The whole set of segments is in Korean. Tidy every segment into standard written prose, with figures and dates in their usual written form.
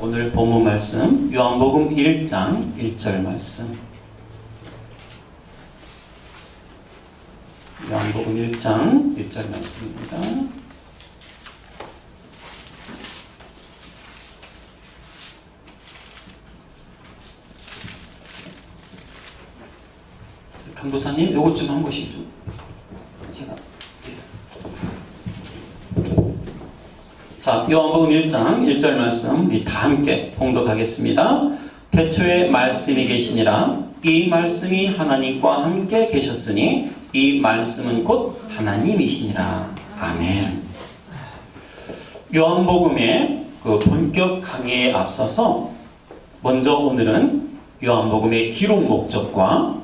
오늘 본문 말씀 요한복음 1장 1절 말씀. 요한복음 1장 1절 말씀입니다. 강도사님, 요것 좀 한 번씩 좀 제가. 자, 요한복음 1장 1절 말씀 우리 다 함께 봉독하겠습니다. 태초에 말씀이 계시니라. 이 말씀이 하나님과 함께 계셨으니 이 말씀은 곧 하나님이시니라. 아멘. 요한복음의 그 본격 강의에 앞서서 먼저 오늘은 요한복음의 기록 목적과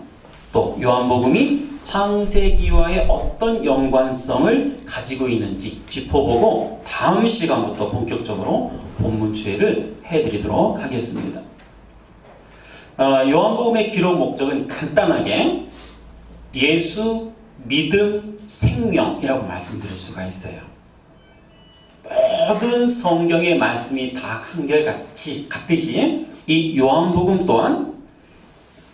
또 요한복음이 창세기와의 어떤 연관성을 가지고 있는지 짚어보고 다음 시간부터 본격적으로 본문 주회를 해드리도록 하겠습니다. 요한복음의 기록 목적은 간단하게 예수, 믿음, 생명이라고 말씀드릴 수가 있어요. 모든 성경의 말씀이 다 한결같이 같듯이 이 요한복음 또한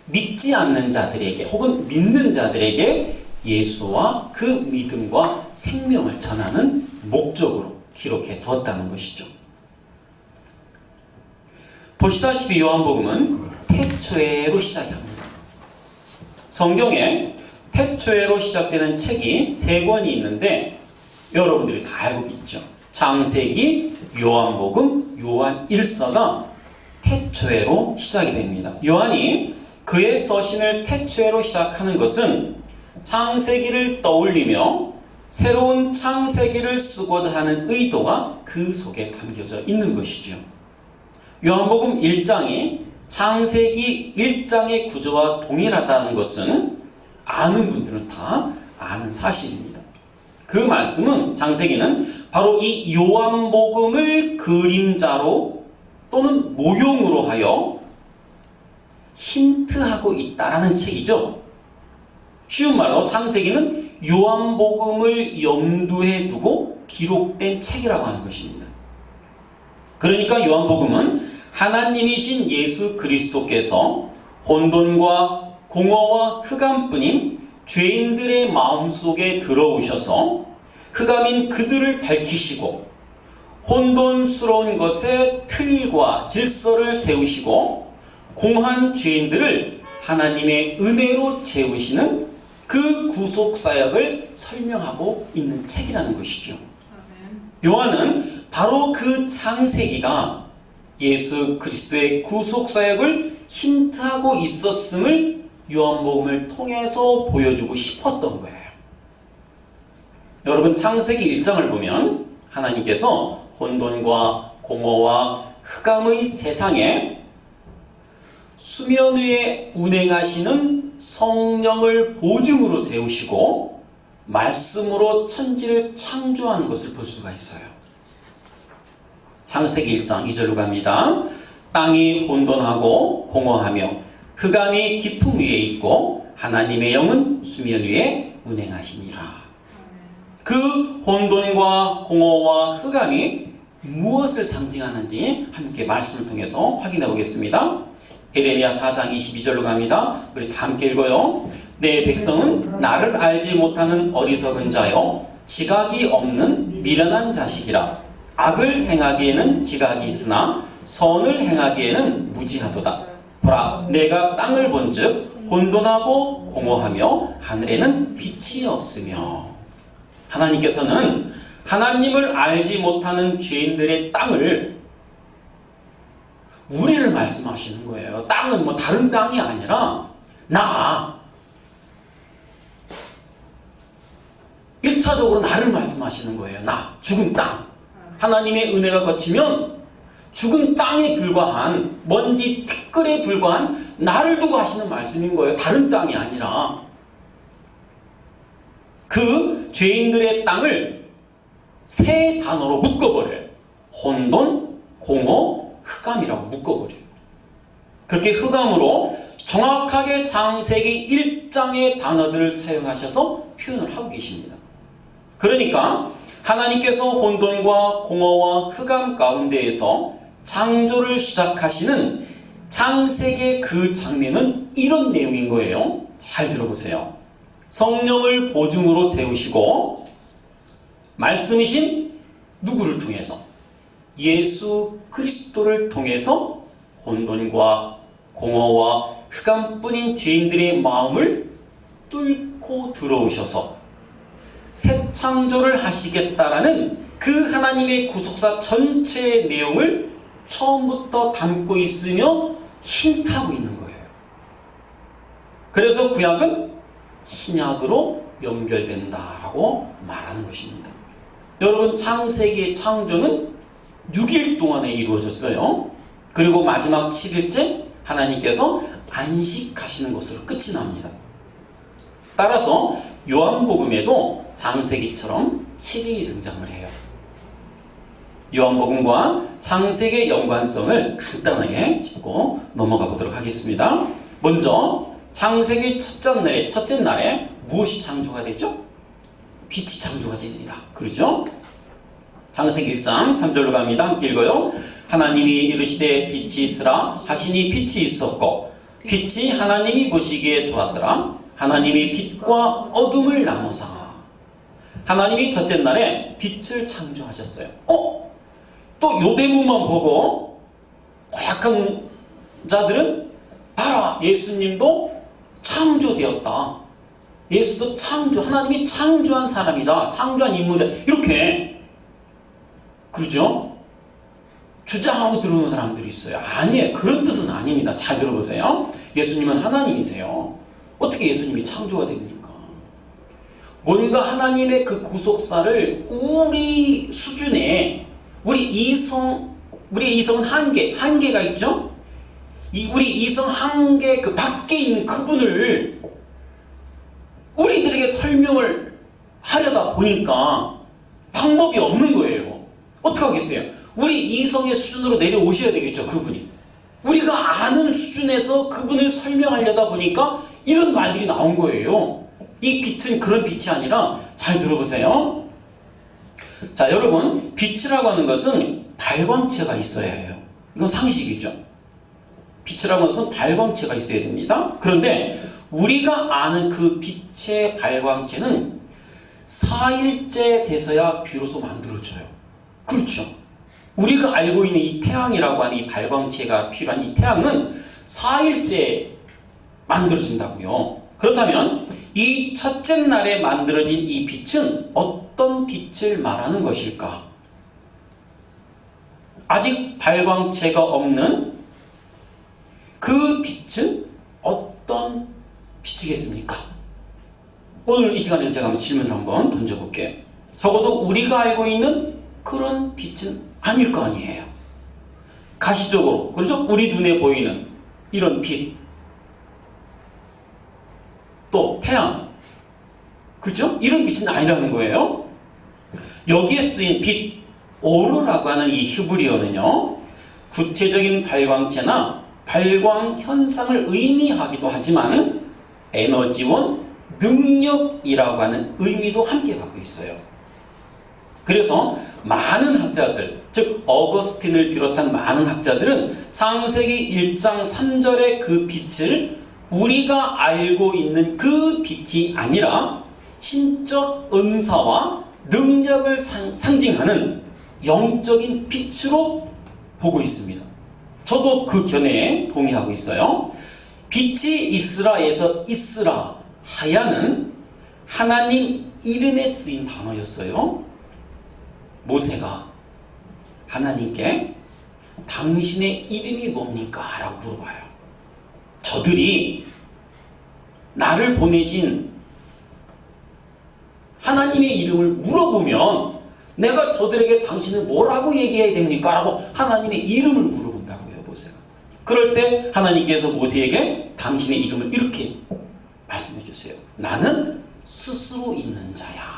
믿지 않는 자들에게 혹은 믿는 자들에게 예수와 그 믿음과 생명을 전하는 목적으로 기록해 두었다는 것이죠. 보시다시피 요한복음은 태초에로 시작이 합니다. 성경에 태초에로 시작되는 책이 3권이 있는데 여러분들이 다 알고 있죠. 창세기, 요한복음, 요한일서가 태초에로 시작이 됩니다. 요한이 그의 서신을 태초에로 시작하는 것은 창세기를 떠올리며 새로운 창세기를 쓰고자 하는 의도가 그 속에 담겨져 있는 것이죠. 요한복음 1장이 창세기 1장의 구조와 동일하다는 것은 아는 분들은 다 아는 사실입니다. 그 말씀은 창세기는 바로 이 요한복음을 그림자로 또는 모형으로 하여 힌트하고 있다라는 책이죠. 쉬운 말로 창세기는 요한복음을 염두에 두고 기록된 책이라고 하는 것입니다. 그러니까 요한복음은 하나님이신 예수 그리스도께서 혼돈과 공허와 흑암뿐인 죄인들의 마음속에 들어오셔서 흑암인 그들을 밝히시고 혼돈스러운 것에 틀과 질서를 세우시고 공한 죄인들을 하나님의 은혜로 채우시는 그 구속사역을 설명하고 있는 책이라는 것이죠. 요한은 바로 그 창세기가 예수 그리스도의 구속사역을 힌트하고 있었음을 요한복음을 통해서 보여주고 싶었던 거예요. 여러분, 창세기 1장을 보면 하나님께서 혼돈과 공허와 흑암의 세상에 수면 위에 운행하시는 성령을 보증으로 세우시고 말씀으로 천지를 창조하는 것을 볼 수가 있어요. 창세기 1장 2절로 갑니다. 땅이 혼돈하고 공허하며 흑암이 깊음 위에 있고 하나님의 영은 수면 위에 운행하시니라. 그 혼돈과 공허와 흑암이 무엇을 상징하는지 함께 말씀을 통해서 확인해 보겠습니다. 에레미야 4장 22절로 갑니다. 우리 다 함께 읽어요. 내 백성은 나를 알지 못하는 어리석은 자요 지각이 없는 미련한 자식이라. 악을 행하기에는 지각이 있으나 선을 행하기에는 무지하도다. 보라, 내가 땅을 본즉 혼돈하고 공허하며 하늘에는 빛이 없으며. 하나님께서는 하나님을 알지 못하는 죄인들의 땅을 우리를 말씀하시는 거예요. 땅은 뭐 다른 땅이 아니라 나 1차적으로 나를 말씀하시는 거예요. 나 죽은 땅. 하나님의 은혜가 거치면 죽은 땅에 불과한 먼지 티끌에 불과한 나를 두고 하시는 말씀인 거예요. 다른 땅이 아니라. 그 죄인들의 땅을 3 단어로 묶어버려요. 혼돈, 공허, 흑암이라고 묶어버려요. 그렇게 흑암으로 정확하게 창세기 1장의 단어들을 사용하셔서 표현을 하고 계십니다. 그러니까 하나님께서 혼돈과 공허와 흑암 가운데에서 창조를 시작하시는 창세기의 그 장면은 이런 내용인 거예요. 잘 들어보세요. 성령을 보증으로 세우시고 말씀이신 누구를 통해서? 예수 그리스도를 통해서 혼돈과 공허와 흑암뿐인 죄인들의 마음을 뚫고 들어오셔서 새 창조를 하시겠다라는 그 하나님의 구속사 전체의 내용을 처음부터 담고 있으며 힌트하고 있는 거예요. 그래서 구약은 신약으로 연결된다라고 말하는 것입니다. 여러분, 창세기의 창조는 6일 동안에 이루어졌어요. 그리고 마지막 7일째 하나님께서 안식하시는 것으로 끝이 납니다. 따라서 요한복음에도 창세기처럼 7일이 등장을 해요. 요한복음과 창세기의 연관성을 간단하게 짚고 넘어가 보도록 하겠습니다. 먼저 창세기 첫째 날에 무엇이 창조가 되죠? 빛이 창조가 됩니다. 그렇죠? 창세기 1장 3절로 갑니다. 함께 읽어요. 하나님이 이르시되 빛이 있으라 하시니 빛이 있었고 빛이 하나님이 보시기에 좋았더라. 하나님이 빛과 어둠을 나누사. 하나님이 첫째 날에 빛을 창조하셨어요. 또 요 대목만 보고 고약한 자들은 봐라, 예수님도 창조되었다. 예수도 하나님이 창조한 사람이다. 창조한 인물이다. 이렇게, 그렇죠? 주장하고 들어오는 사람들이 있어요. 아니에요. 그런 뜻은 아닙니다. 잘 들어보세요. 예수님은 하나님이세요. 어떻게 예수님이 창조가 됩니까? 뭔가 하나님의 그 구속사를 우리 수준에, 우리 이성은 한계가 있죠? 우리 이성 한계 그 밖에 있는 그분을 우리들에게 설명을 하려다 보니까 방법이 없는 거예요. 어떻게 하겠어요? 우리 이성의 수준으로 내려오셔야 되겠죠, 그분이. 우리가 아는 수준에서 그분을 설명하려다 보니까 이런 말들이 나온 거예요. 이 빛은 그런 빛이 아니라, 잘 들어보세요. 자, 여러분, 빛이라고 하는 것은 발광체가 있어야 해요. 이건 상식이죠. 빛이라고 하는 것은 발광체가 있어야 됩니다. 그런데 우리가 아는 그 빛의 발광체는 4일째 돼서야 비로소 만들어져요. 그렇죠. 우리가 알고 있는 이 태양이라고 하는 이 발광체가 필요한 이 태양은 4일째 만들어진다고요. 그렇다면 이 첫째 날에 만들어진 이 빛은 어떤 빛을 말하는 것일까? 아직 발광체가 없는 그 빛은 어떤 빛이겠습니까? 오늘 이 시간에 제가 한번 질문을 한번 던져볼게요. 적어도 우리가 알고 있는 그런 빛은 아닐 거 아니에요. 가시적으로, 그렇죠? 우리 눈에 보이는 이런 빛, 또 태양, 그죠? 이런 빛은 아니라는 거예요. 여기에 쓰인 빛, 오로라고 하는 이 히브리어는요, 구체적인 발광체나 발광 현상을 의미하기도 하지만 에너지원, 능력이라고 하는 의미도 함께 갖고 있어요. 그래서 많은 학자들, 즉 어거스틴을 비롯한 많은 학자들은 창세기 1장 3절의 그 빛을 우리가 알고 있는 그 빛이 아니라 신적 은사와 능력을 상징하는 영적인 빛으로 보고 있습니다. 저도 그 견해에 동의하고 있어요. 빛이 있으라에서 있으라, 하야는 하나님 이름에 쓰인 단어였어요. 모세가 하나님께 당신의 이름이 뭡니까? 라고 물어봐요. 저들이 나를 보내신 하나님의 이름을 물어보면 내가 저들에게 당신은 뭐라고 얘기해야 됩니까? 라고 하나님의 이름을 물어본다고요, 모세가. 그럴 때 하나님께서 모세에게 당신의 이름을 이렇게 말씀해 주세요. 나는 스스로 있는 자야.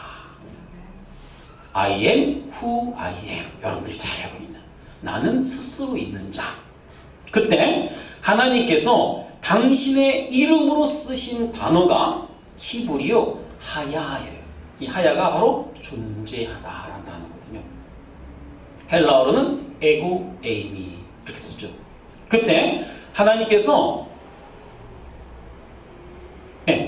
I am who I am. 여러분들이 잘 알고 있는, 나는 스스로 있는 자. 그때 하나님께서 당신의 이름으로 쓰신 단어가 히브리어 하야예요. 이 하야가 바로 존재하다라는 단어거든요. 헬라어로는 에고 에이미. 그렇게 쓰죠. 그때 하나님께서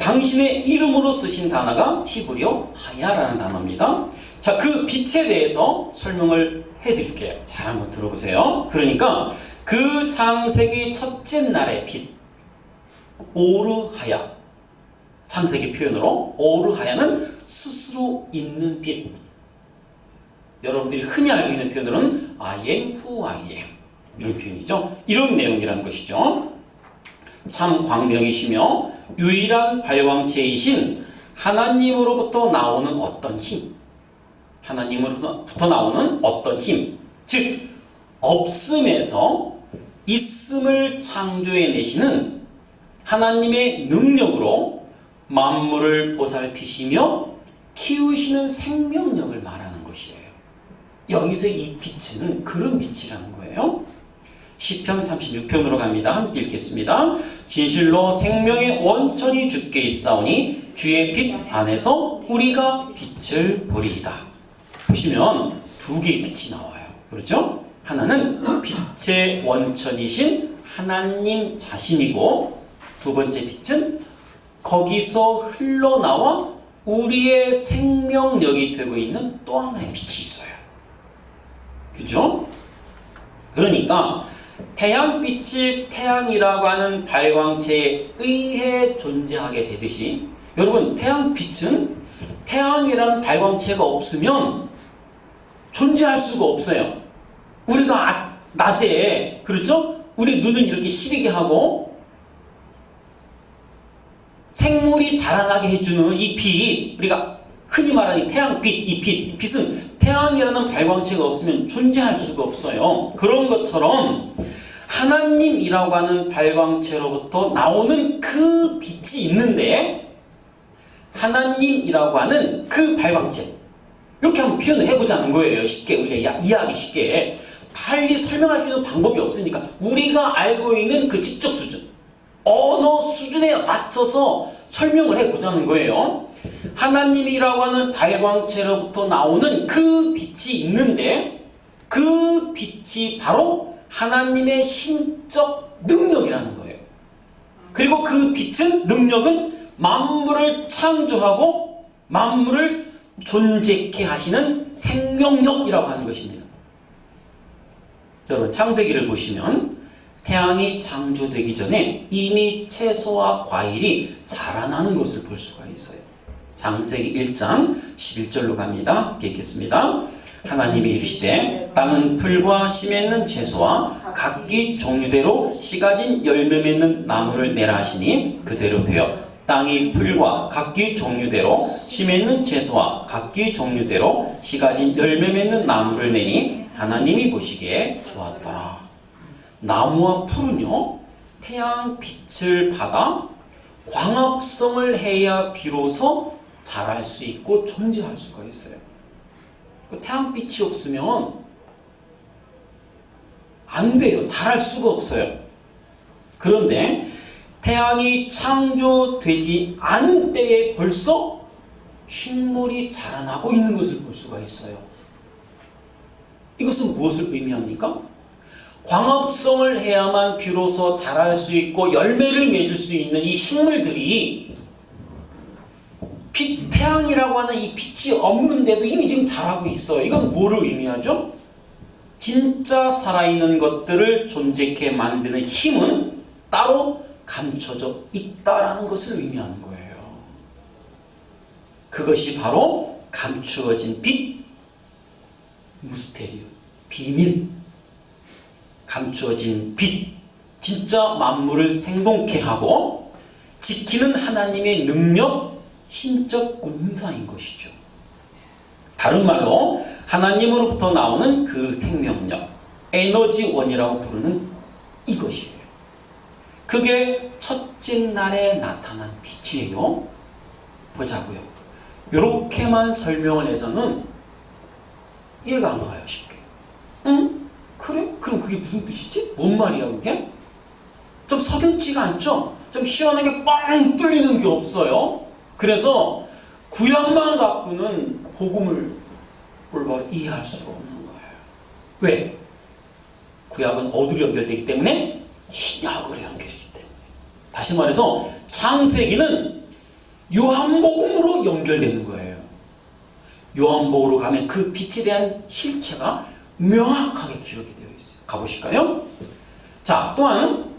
당신의 이름으로 쓰신 단어가 히브리어 하야라는 단어입니다. 자, 그 빛에 대해서 설명을 해드릴게요. 잘 한번 들어보세요. 그러니까 그 창세기 첫째 날의 빛, 오르하야. 창세기 표현으로 오르하야는 스스로 있는 빛. 여러분들이 흔히 알고 있는 표현으로는 I am who I am, 이런 표현이죠. 이런 내용이라는 것이죠. 참 광명이시며 유일한 발광체이신 하나님으로부터 나오는 어떤 힘, 하나님으로부터 나오는 어떤 힘, 즉 없음에서 있음을 창조해내시는 하나님의 능력으로 만물을 보살피시며 키우시는 생명력을 말하는 것이에요. 여기서 이 빛은 그런 빛이라는 거예요. 시편 36편으로 갑니다. 함께 읽겠습니다. 진실로 생명의 원천이 주께 있사오니 주의 빛 안에서 우리가 빛을 보리이다. 보시면 두 개의 빛이 나와요. 그렇죠? 하나는 빛의 원천이신 하나님 자신이고, 두 번째 빛은 거기서 흘러나와 우리의 생명력이 되고 있는 또 하나의 빛이 있어요. 그죠? 그러니까 태양빛이 태양이라고 하는 발광체에 의해 존재하게 되듯이, 여러분, 태양빛은 태양이라는 발광체가 없으면 존재할 수가 없어요. 우리가 낮에, 그렇죠? 우리 눈을 이렇게 시리게 하고 생물이 자라나게 해주는 이 빛, 우리가 흔히 말하는 태양빛, 이 빛은 태양이라는 발광체가 없으면 존재할 수가 없어요. 그런 것처럼 하나님이라고 하는 발광체로부터 나오는 그 빛이 있는데, 하나님이라고 하는 그 발광체, 이렇게 한번 표현을 해보자는 거예요. 쉽게, 우리가 이해하기 쉽게. 달리 설명할 수 있는 방법이 없으니까 우리가 알고 있는 그 지적 수준, 언어 수준에 맞춰서 설명을 해보자는 거예요. 하나님이라고 하는 발광체로부터 나오는 그 빛이 있는데, 그 빛이 바로 하나님의 신적 능력이라는 거예요. 그리고 그 빛은, 능력은 만물을 창조하고 만물을 존재케 하시는 생명력이라고 하는 것입니다. 여러분, 창세기를 보시면 태양이 창조되기 전에 이미 채소와 과일이 자라나는 것을 볼 수가 있어요. 창세기 1장 11절로 갑니다. 읽겠습니다. 하나님이 이르시되 땅은 풀과 씨 맺는 채소와 각기 종류대로 씨 가진 열매 맺는 나무를 내라 하시니 그대로 되어 땅이 풀과 각기 종류대로 씨 맺는 채소와 각기 종류대로 씨 가진 열매 맺는 나무를 내니 하나님이 보시기에 좋았더라. 나무와 풀은요, 태양 빛을 받아 광합성을 해야 비로소 자랄 수 있고 존재할 수가 있어요. 태양빛이 없으면 안 돼요. 자랄 수가 없어요. 그런데 태양이 창조되지 않은 때에 벌써 식물이 자라나고 있는 것을 볼 수가 있어요. 이것은 무엇을 의미합니까? 광합성을 해야만 비로소 자랄 수 있고 열매를 맺을 수 있는 이 식물들이 태양이라고 하는 이 빛이 없는데도 이미 지금 자라고 있어요. 이건 뭐를 의미하죠? 진짜 살아있는 것들을 존재케 만드는 힘은 따로 감춰져 있다라는 것을 의미하는 거예요. 그것이 바로 감추어진 빛, 무스테리오, 비밀, 감추어진 빛, 진짜 만물을 생동케 하고 지키는 하나님의 능력, 신적 은사인 것이죠. 다른 말로 하나님으로부터 나오는 그 생명력, 에너지원이라고 부르는 이것이에요. 그게 첫째 날에 나타난 빛이에요. 보자고요. 이렇게만 설명을 해서는 이해가 안 가요, 쉽게. 응? 그래? 그럼 그게 무슨 뜻이지? 뭔 말이야, 그게? 좀 석연치가 않죠? 좀 시원하게 뻥 뚫리는 게 없어요. 그래서 구약만 갖고는 복음을 올바로 이해할 수가 없는 거예요. 왜? 구약은 어디로 연결되기 때문에? 신약으로 연결되기 때문에. 다시 말해서 창세기는 요한복음으로 연결되는 거예요. 요한복음으로 가면 그 빛에 대한 실체가 명확하게 기록이 되어 있어요. 가보실까요? 자, 또한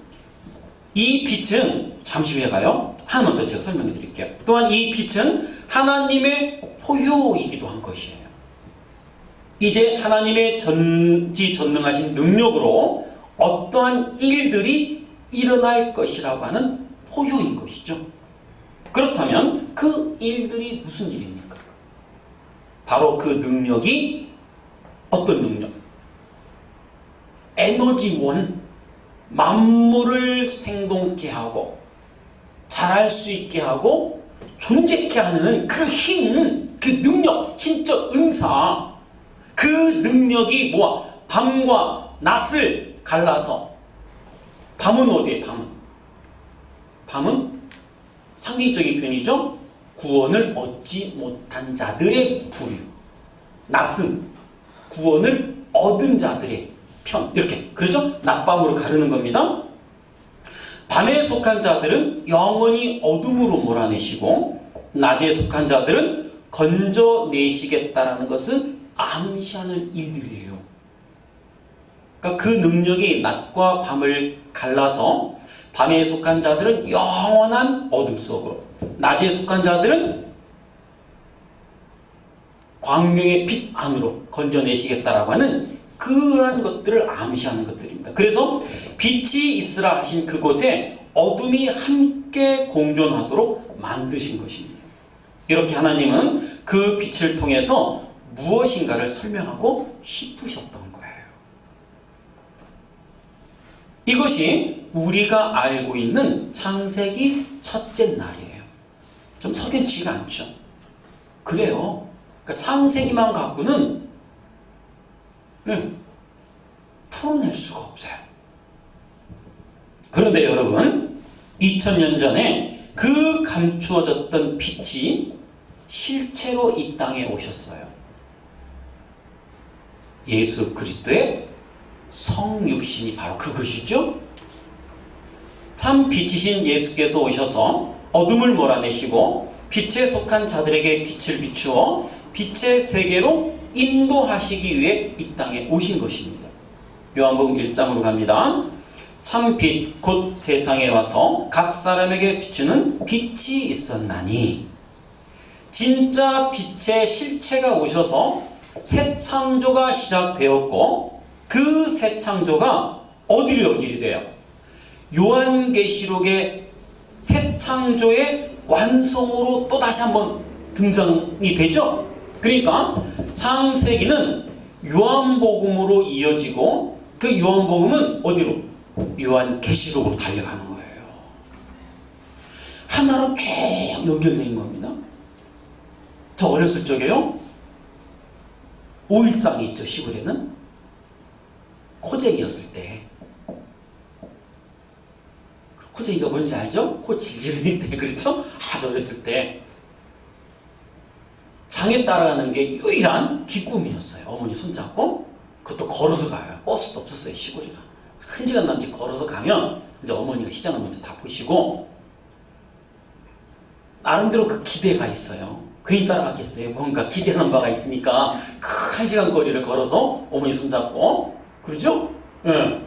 이 빛은 잠시 후에 가요. 하나만 더 제가 설명해 드릴게요. 또한 이 빛은 하나님의 포효이기도 한 것이에요. 이제 하나님의 전지전능하신 능력으로 어떠한 일들이 일어날 것이라고 하는 포효인 것이죠. 그렇다면 그 일들이 무슨 일입니까? 바로 그 능력이 어떤 능력? 에너지원, 만물을 생동케 하고 자랄 수 있게 하고 존재케 하는 그 힘, 그 능력, 신적 은사, 그 능력이 뭐야? 밤과 낮을 갈라서. 밤은 어디에? 밤은 상징적인 표현이죠. 구원을 얻지 못한 자들의 부류. 낮은 구원을 얻은 자들의 편. 이렇게 그렇죠? 낮밤으로 가르는 겁니다. 밤에 속한 자들은 영원히 어둠으로 몰아내시고 낮에 속한 자들은 건져내시겠다라는 것을 암시하는 일들이에요. 그러니까 그 능력이 낮과 밤을 갈라서 밤에 속한 자들은 영원한 어둠 속으로, 낮에 속한 자들은 광명의 빛 안으로 건져내시겠다라고 하는 그러한 것들을 암시하는 것들입니다. 그래서 빛이 있으라 하신 그곳에 어둠이 함께 공존하도록 만드신 것입니다. 이렇게 하나님은 그 빛을 통해서 무엇인가를 설명하고 싶으셨던 거예요. 이것이 우리가 알고 있는 창세기 첫째 날이에요. 좀 석연치가 않죠. 그래요. 그러니까 창세기만 갖고는 풀어낼 수가 없어요. 그런데 여러분, 2000년 전에 그 감추어졌던 빛이 실체로 이 땅에 오셨어요. 예수 그리스도의 성육신이 바로 그것이죠. 참 빛이신 예수께서 오셔서 어둠을 몰아내시고 빛에 속한 자들에게 빛을 비추어 빛의 세계로 인도하시기 위해 이 땅에 오신 것입니다. 요한복음 1장으로 갑니다. 참 빛 곧 세상에 와서 각 사람에게 비추는 빛이 있었나니, 진짜 빛의 실체가 오셔서 새 창조가 시작되었고 그 새 창조가 어디로 연결이 돼요? 요한계시록의 새 창조의 완성으로 또 다시 한번 등장이 되죠. 그러니까 창세기는 요한복음으로 이어지고 그 요한복음은 어디로? 요한계시록으로 달려가는 거예요. 하나로 쭉 연결된 겁니다. 저 어렸을 적에요, 5일장이 있죠. 시골에는 코쟁이였을 때, 코쟁이가 뭔지 알죠? 코 질질 때, 그렇죠? 아주 어렸을 때 장에 따라가는 게 유일한 기쁨이었어요. 어머니 손잡고, 그것도 걸어서 가요. 버스도 없었어요. 시골이라 1시간 남짓 걸어서 가면 이제 어머니가 시장을 먼저 다 보시고, 나름대로 그 기대가 있어요. 괜히 따라갔겠어요. 뭔가 기대하는 바가 있으니까 그 1시간 거리를 걸어서 어머니 손잡고, 그러죠? 예.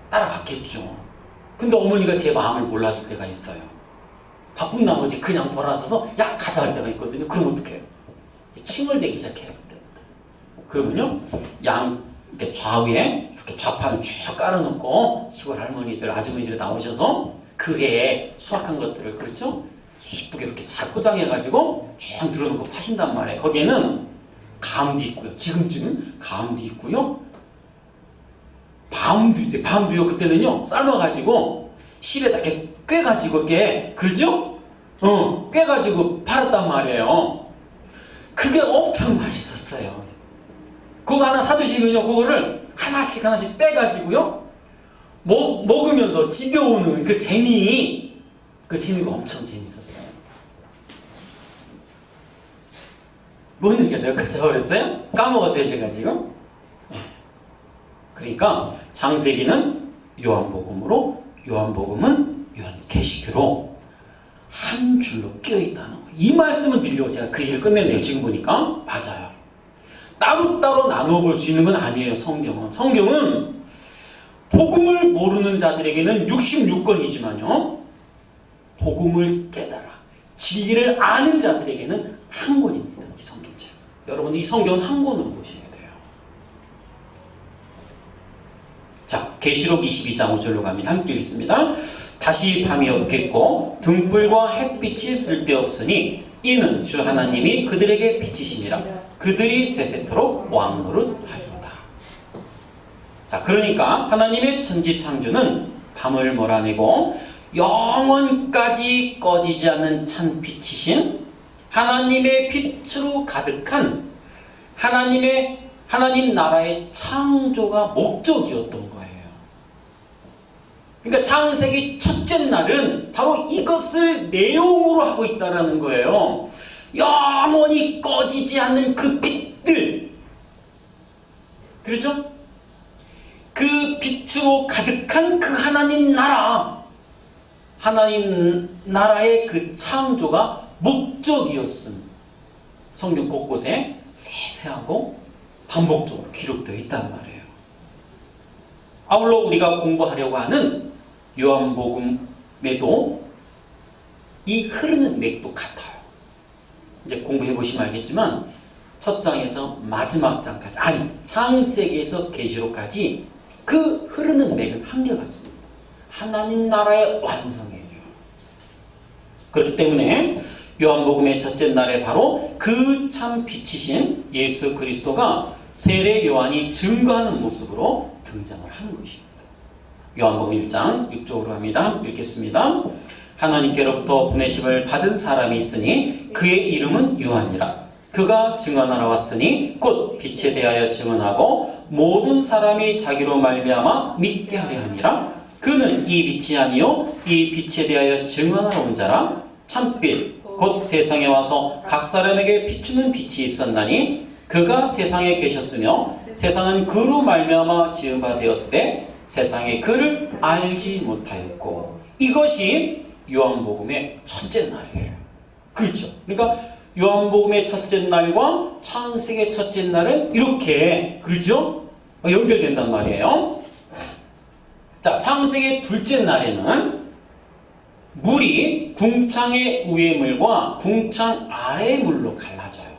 따라갔겠죠. 근데 어머니가 제 마음을 몰라줄 때가 있어요. 바쁜 나머지 그냥 돌아서서 야 가자 할 때가 있거든요. 그럼 어떡해요? 칭얼대기 시작해요. 그러면요, 이렇게 좌우에 이렇게 좌판을 쭉 깔아놓고 시골 할머니들, 아주머니들이 나오셔서 그 해에 수확한 것들을, 그렇죠? 예쁘게 이렇게 잘 포장해가지고 쭉 들어놓고 파신단 말이에요. 거기에는 감도 있고요. 지금쯤은 감도 있고요. 밤도 있어요. 밤도요. 그때는요, 삶아가지고 실에다 이렇게 꿰가지고 이렇게, 그렇죠? 꿰가지고 팔았단 말이에요. 그게 엄청 맛있었어요. 그거 하나 사주시면요, 그거를 하나씩 빼가지고요, 먹으면서 집어오는 그 재미가 엄청 재밌었어요. 뭔 얘기야? 내가 까먹었어요? 까먹었어요, 제가 지금? 네. 그러니까 창세기는 요한복음으로, 요한복음은 요한계시록으로 한 줄로 끼어있다는 거예요. 이 말씀을 드리려고 제가 그 얘기를 끝냈네요. 지금 보니까 맞아요. 따로따로 나누어 볼 수 있는 건 아니에요. 성경은 복음을 모르는 자들에게는 66권이지만요, 복음을 깨달아 진리를 아는 자들에게는 한 권입니다. 이 성경책. 여러분, 이 성경은 한 권으로 보셔야 돼요. 자, 계시록 22장 5절로 갑니다. 함께 읽습니다. 다시 밤이 없겠고 등불과 햇빛이 쓸데없으니 이는 주 하나님이 그들에게 비치시니라. 그들이 세세토록 왕노릇하리로다. 자, 그러니까 하나님의 천지창조는 밤을 몰아내고 영원까지 꺼지지 않는 찬빛이신 하나님의 빛으로 가득한 하나님 나라의 창조가 목적이었던 거예요. 그러니까 창세기 첫째 날은 바로 이것을 내용으로 하고 있다는 거예요. 영원히 꺼지지 않는 그 빛들, 그렇죠? 그 빛으로 가득한 그 하나님 나라의 그 창조가 목적이었음. 성경 곳곳에 세세하고 반복적으로 기록되어 있단 말이에요. 아울러 우리가 공부하려고 하는 요한복음에도 이 흐르는 맥도 같아요. 이제 공부해 보시면 알겠지만 첫 장에서 마지막 장까지, 아니 창세기에서 계시록까지 그 흐르는 맥은 한결같습니다. 하나님 나라의 완성이에요. 그렇기 때문에 요한복음의 첫째 날에 바로 그 참 빛이신 예수 그리스도가 세례 요한이 증거하는 모습으로 등장을 하는 것입니다. 요한복음 1장 6절로 합니다. 읽겠습니다. 하나님께로부터 보내심을 받은 사람이 있으니 그의 이름은 요한이라. 그가 증언하러 왔으니 곧 빛에 대하여 증언하고 모든 사람이 자기로 말미암아 믿게 하려 함이라. 그는 이 빛이 아니요 이 빛에 대하여 증언하러 온 자라. 참빛 곧 세상에 와서 각 사람에게 비추는 빛이 있었나니 그가 세상에 계셨으며 세상은 그로 말미암아 지은 바 되었으되 세상에 그를 알지 못하였고. 이것이 요한복음의 첫째 날이에요. 그렇죠? 그러니까 요한복음의 첫째 날과 창세기의 첫째 날은 이렇게, 그렇죠? 연결된단 말이에요. 자, 창세기의 둘째 날에는 물이 궁창의 위의 물과 궁창 아래의 물로 갈라져요.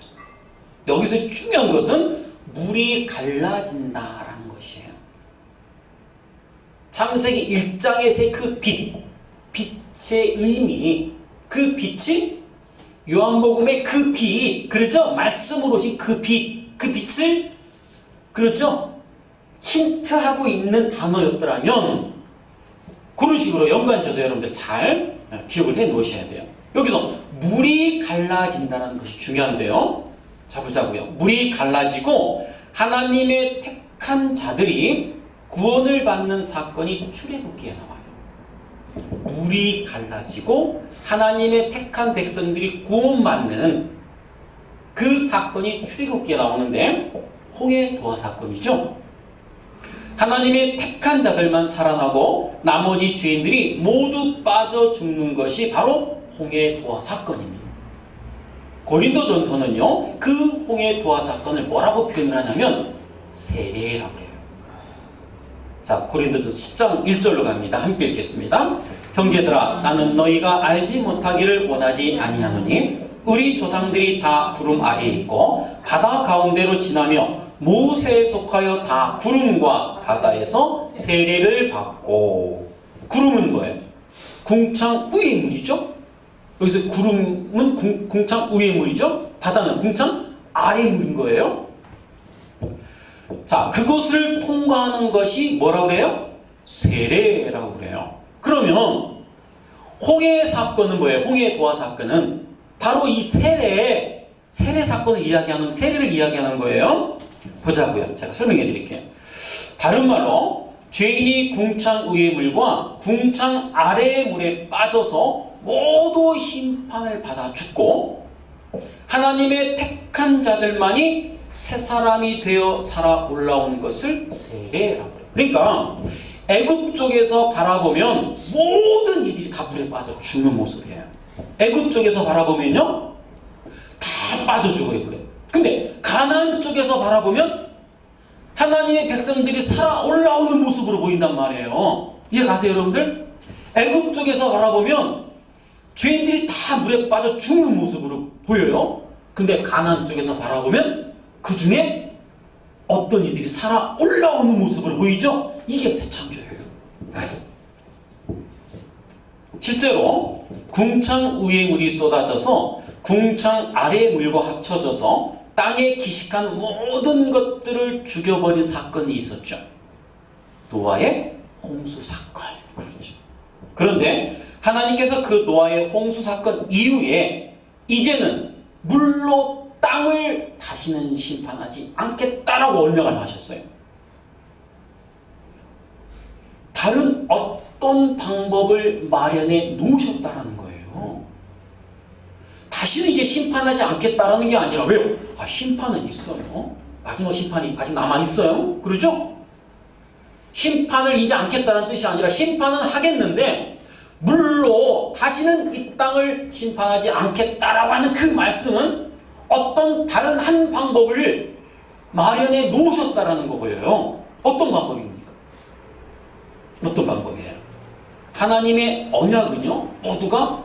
여기서 중요한 것은 물이 갈라진다라는 것이에요. 창세기 1장에서의 그 빛의 의미, 그 빛이 요한복음의 그 빛, 그렇죠? 말씀으로 오신 그 빛을, 그렇죠? 힌트하고 있는 단어였더라면 그런 식으로 연관져서 여러분들 잘 기억을 해 놓으셔야 돼요. 여기서 물이 갈라진다는 것이 중요한데요. 자, 보자고요. 물이 갈라지고 하나님의 택한 자들이 구원을 받는 사건이 출애굽기에 나와요. 물이 갈라지고 하나님의 택한 백성들이 구원받는 그 사건이 출애굽기에 나오는데 홍해 도화 사건이죠. 하나님의 택한 자들만 살아나고 나머지 죄인들이 모두 빠져 죽는 것이 바로 홍해 도화 사건입니다. 고린도전서는요, 그 홍해 도화 사건을 뭐라고 표현을 하냐면 세례라고 해요. 자, 고린도전서 10장 1절로 갑니다. 함께 읽겠습니다. 형제들아, 나는 너희가 알지 못하기를 원하지 아니하노니 우리 조상들이 다 구름 아래에 있고 바다 가운데로 지나며 모세에 속하여 다 구름과 바다에서 세례를 받고. 구름은 뭐예요? 궁창 위의 물이죠. 여기서 구름은 궁창 위의 물이죠. 바다는 궁창 아래의 물인 거예요. 자, 그곳을 통과하는 것이 뭐라고 그래요? 세례라고 그래요. 그러면 홍해 사건은 뭐예요? 홍해 도화 사건은 바로 이 세례 사건을 이야기하는, 세례를 이야기하는 거예요. 보자고요. 제가 설명해 드릴게요. 다른 말로 죄인이 궁창 위의 물과 궁창 아래의 물에 빠져서 모두 심판을 받아 죽고 하나님의 택한 자들만이 새 사람이 되어 살아 올라오는 것을 세례라고 해요. 그러니까 애굽 쪽에서 바라보면 모든 이들이 다 물에 빠져 죽는 모습이에요. 애굽 쪽에서 바라보면요, 다 빠져 죽어요, 물에. 근데 가나안 쪽에서 바라보면 하나님의 백성들이 살아 올라오는 모습으로 보인단 말이에요. 이해 가세요, 여러분들? 애굽 쪽에서 바라보면 죄인들이 다 물에 빠져 죽는 모습으로 보여요. 근데 가나안 쪽에서 바라보면 그 중에 어떤 이들이 살아 올라오는 모습으로 보이죠? 이게 새 창조예요. 실제로 궁창 위에 물이 쏟아져서 궁창 아래의 물과 합쳐져서 땅에 기식한 모든 것들을 죽여버린 사건이 있었죠. 노아의 홍수 사건. 그렇죠. 그런데 하나님께서 그 노아의 홍수 사건 이후에 이제는 물로 땅을 다시는 심판하지 않겠다라고 언약을 하셨어요. 다른 어떤 방법을 마련해 놓으셨다라는 거예요. 다시는 이제 심판하지 않겠다라는 게 아니라, 왜요? 심판은 있어요. 마지막 심판이 아직 남아있어요. 그러죠? 심판을 이제 않겠다는 뜻이 아니라 심판은 하겠는데 물로 다시는 이 땅을 심판하지 않겠다라고 하는 그 말씀은 어떤 다른 한 방법을 마련해 놓으셨다라는 거고요. 어떤 방법입니까? 어떤 방법이에요? 하나님의 언약은요, 모두가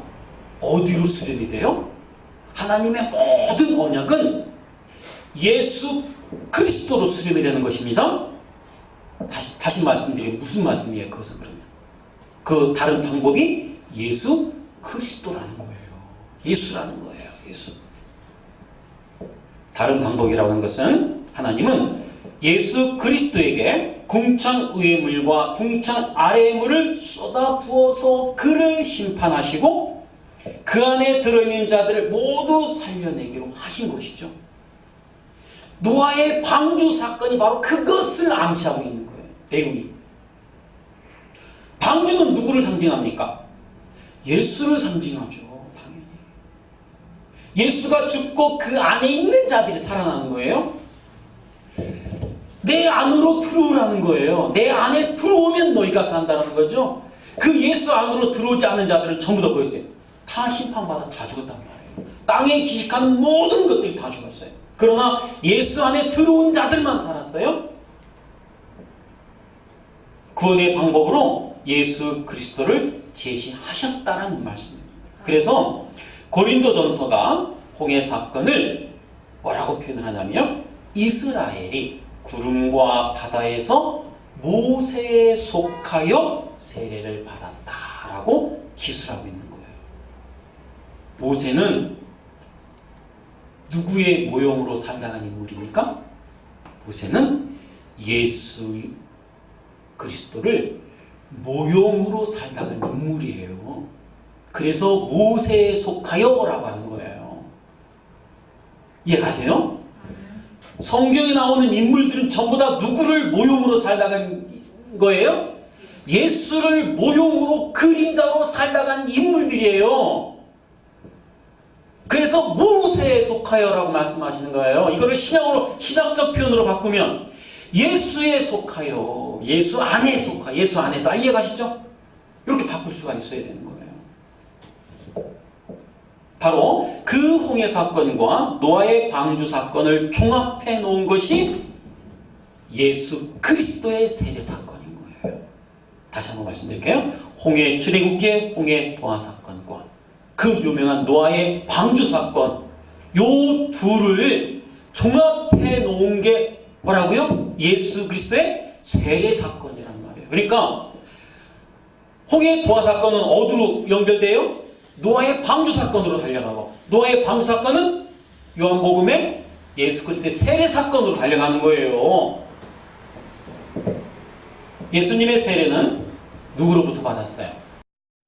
어디로 수렴이 돼요? 하나님의 모든 언약은 예수 그리스도로 수렴이 되는 것입니다. 다시 말씀드리면 무슨 말씀이에요? 그것은 그러면 그 다른 방법이 예수 그리스도라는 거예요. 예수라는 거예요. 예수. 다른 방법이라고 하는 것은 하나님은 예수 그리스도에게 궁창 위의 물과 궁창 아래의 물을 쏟아 부어서 그를 심판하시고 그 안에 들어있는 자들을 모두 살려내기로 하신 것이죠. 노아의 방주 사건이 바로 그것을 암시하고 있는 거예요. 내용이. 방주는 누구를 상징합니까? 예수를 상징하죠. 당연히. 예수가 죽고 그 안에 있는 자들이 살아나는 거예요. 내 안으로 들어오라는 거예요. 내 안에 들어오면 너희가 산다는 거죠. 그 예수 안으로 들어오지 않은 자들은 전부 다 보였어요. 다 심판받아 다 죽었단 말이에요. 땅에 기식한 모든 것들이 다 죽었어요. 그러나 예수 안에 들어온 자들만 살았어요. 구원의 방법으로 예수 그리스도를 제시하셨다라는 말씀입니다. 그래서 고린도전서가 홍해 사건을 뭐라고 표현을 하냐면 이스라엘이 구름과 바다에서 모세에 속하여 세례를 받았다라고 기술하고 있는 거예요. 모세는 누구의 모형으로 살아간 인물입니까? 모세는 예수 그리스도를 모형으로 살아간 인물이에요. 그래서 모세에 속하여라고 하는 거예요. 이해가세요? 성경에 나오는 인물들은 전부 다 누구를 모형으로 살다간 거예요? 예수를 모형으로 그림자로 살다간 인물들이에요. 그래서 모세에 속하여라고 말씀하시는 거예요. 이거를 신학적 표현으로 바꾸면 예수에 속하여, 예수 안에 속하여, 예수 안에서. 이해가시죠? 이렇게 바꿀 수가 있어야 되는 거예요. 바로 그 홍해 사건과 노아의 방주 사건을 종합해 놓은 것이 예수 그리스도의 세례 사건인 거예요. 다시 한번 말씀드릴게요. 홍해 출애굽기의 홍해 노아 사건과 그 유명한 노아의 방주 사건, 요 둘을 종합해 놓은 게 뭐라고요? 예수 그리스도의 세례 사건이란 말이에요. 그러니까 홍해 노아 사건은 어디로 연결돼요? 노아의 방주 사건으로 달려가고, 노아의 방주 사건은 요한복음의 예수 그리스도의 세례 사건으로 달려가는 거예요. 예수님의 세례는 누구로부터 받았어요?